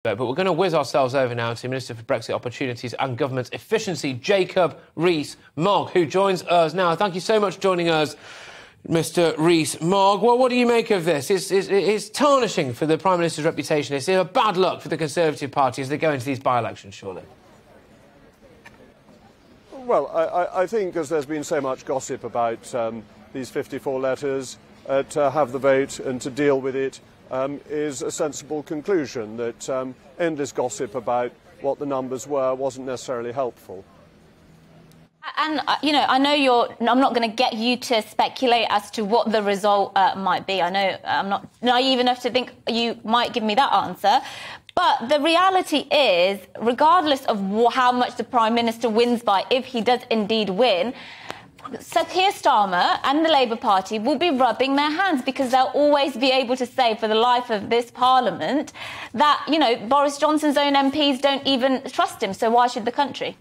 But we're going to whiz ourselves over now to Minister for Brexit Opportunities and Government Efficiency, Jacob Rees-Mogg, who joins us now. Thank you so much for joining us, Mr Rees-Mogg. Well, what do you make of this? It's tarnishing for the Prime Minister's reputation. It's a bad luck for the Conservative Party as they go into these by-elections, surely. Well, I think, as there's been so much gossip about these 54 letters, to have the vote and to deal with it is a sensible conclusion, that endless gossip about what the numbers were wasn't necessarily helpful. And, you know, I'm not going to get you to speculate as to what the result might be. I know I'm not naive enough to think you might give me that answer. But the reality is, regardless of how much the Prime Minister wins by, if he does indeed win, Sir Keir and the Labour Party will be rubbing their hands, because they'll always be able to say, for the life of this Parliament, that, you know, Boris Johnson's own MPs don't even trust him, so why should the country?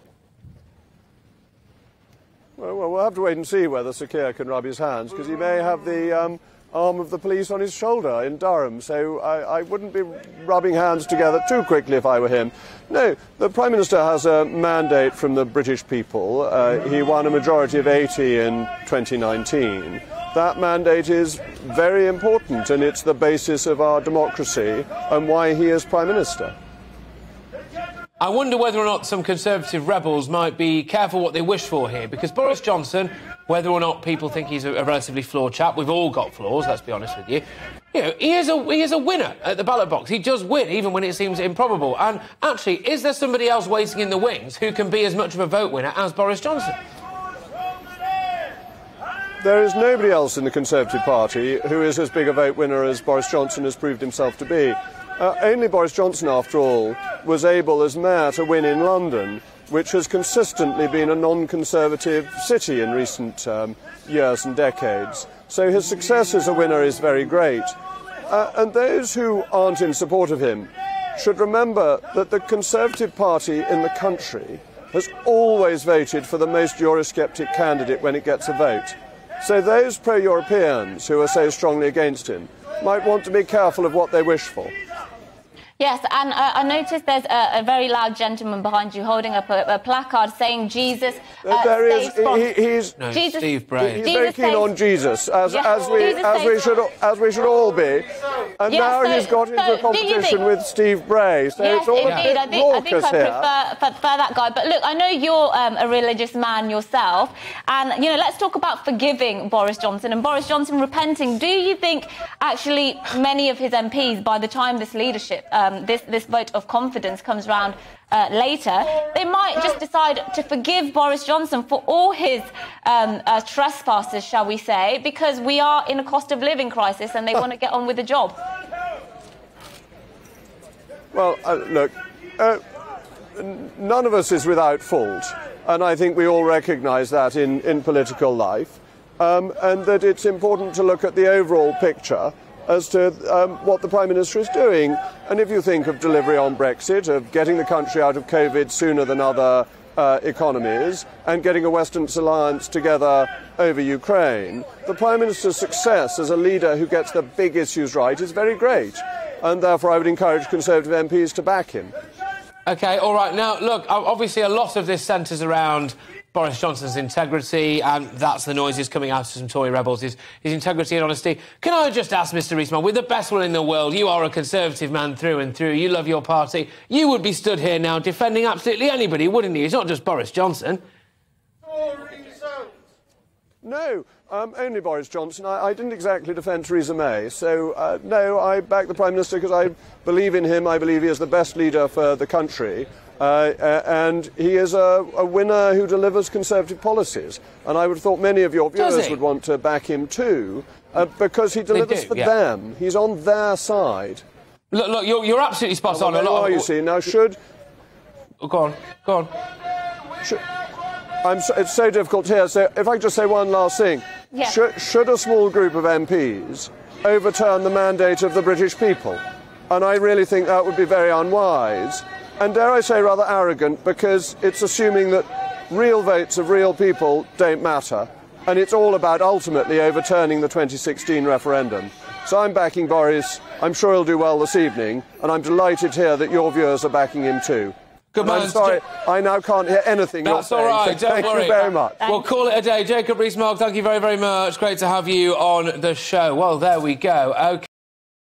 Well, we'll have to wait and see whether Sir Keir can rub his hands, because he may have the arm of the police on his shoulder in Durham, so I wouldn't be rubbing hands together too quickly if I were him. No, the Prime Minister has a mandate from the British people. He won a majority of 80 in 2019. That mandate is very important, and it's the basis of our democracy and why he is Prime Minister. I wonder whether or not some Conservative rebels might be careful what they wish for here, because Boris Johnson, whether or not people think he's a relatively flawed chap, we've all got flaws, let's be honest with you, you know, he is a winner at the ballot box. He does win, even when it seems improbable. And actually, is there somebody else waiting in the wings who can be as much of a vote winner as Boris Johnson? There is nobody else in the Conservative Party who is as big a vote winner as Boris Johnson has proved himself to be. Only Boris Johnson, after all, was able as mayor to win in London, which has consistently been a non-Conservative city in recent years and decades. So his success as a winner is very great. And those who aren't in support of him should remember that the Conservative Party in the country has always voted for the most Eurosceptic candidate when it gets a vote. So those pro-Europeans who are so strongly against him might want to be careful of what they wish for. Yes, and I noticed there's a very loud gentleman behind you holding up a placard saying Jesus he's Steve Bray. He's very keen on Jesus, as we should all be. And now he's got into a competition with Steve Bray. So yes, it's all indeed. a bit I prefer that guy. But look, I know you're a religious man yourself, and you know, let's talk about forgiving Boris Johnson and Boris Johnson repenting. Do you think actually many of his MPs, by the time this leadership, this vote of confidence comes round later, they might just decide to forgive Boris Johnson for all his trespasses, shall we say, because we are in a cost of living crisis and they want to get on with the job? Well, look, none of us is without fault, and I think we all recognise that in political life, and that it's important to look at the overall picture as to what the Prime Minister is doing. And if you think of delivery on Brexit, of getting the country out of COVID sooner than other economies, and getting a Western alliance together over Ukraine, the Prime Minister's success as a leader who gets the big issues right is very great. And therefore I would encourage Conservative MPs to back him. OK, all right. Now, look, obviously a lot of this centres around Boris Johnson's integrity, and that's the noises coming out of some Tory rebels, his integrity and honesty. Can I just ask Mr Rees-Mogg, with the best will in the world, you are a Conservative man through and through, you love your party, you would be stood here now defending absolutely anybody, wouldn't you? It's not just Boris Johnson. No, only Boris Johnson. I didn't exactly defend Theresa May, so no, I back the Prime Minister because I believe in him. I believe he is the best leader for the country. And he is a winner who delivers Conservative policies. And I would have thought many of your viewers would want to back him too, because he delivers for them. He's on their side. Look, you're absolutely spot on. Well, you see, now should... Go on. It's so difficult here, so if I could just say one last thing. Yeah. Should a small group of MPs overturn the mandate of the British people? And I really think that would be very unwise. And dare I say rather arrogant, because it's assuming that real votes of real people don't matter, and it's all about ultimately overturning the 2016 referendum. So I'm backing Boris. I'm sure he'll do well this evening, and I'm delighted to hear that your viewers are backing him too. Good man. I'm sorry, I now can't hear anything you're saying. That's all right, so don't worry. Thank you very much. We'll call it a day. Jacob Rees-Mogg, thank you very, very much. Great to have you on the show. Well, there we go. OK.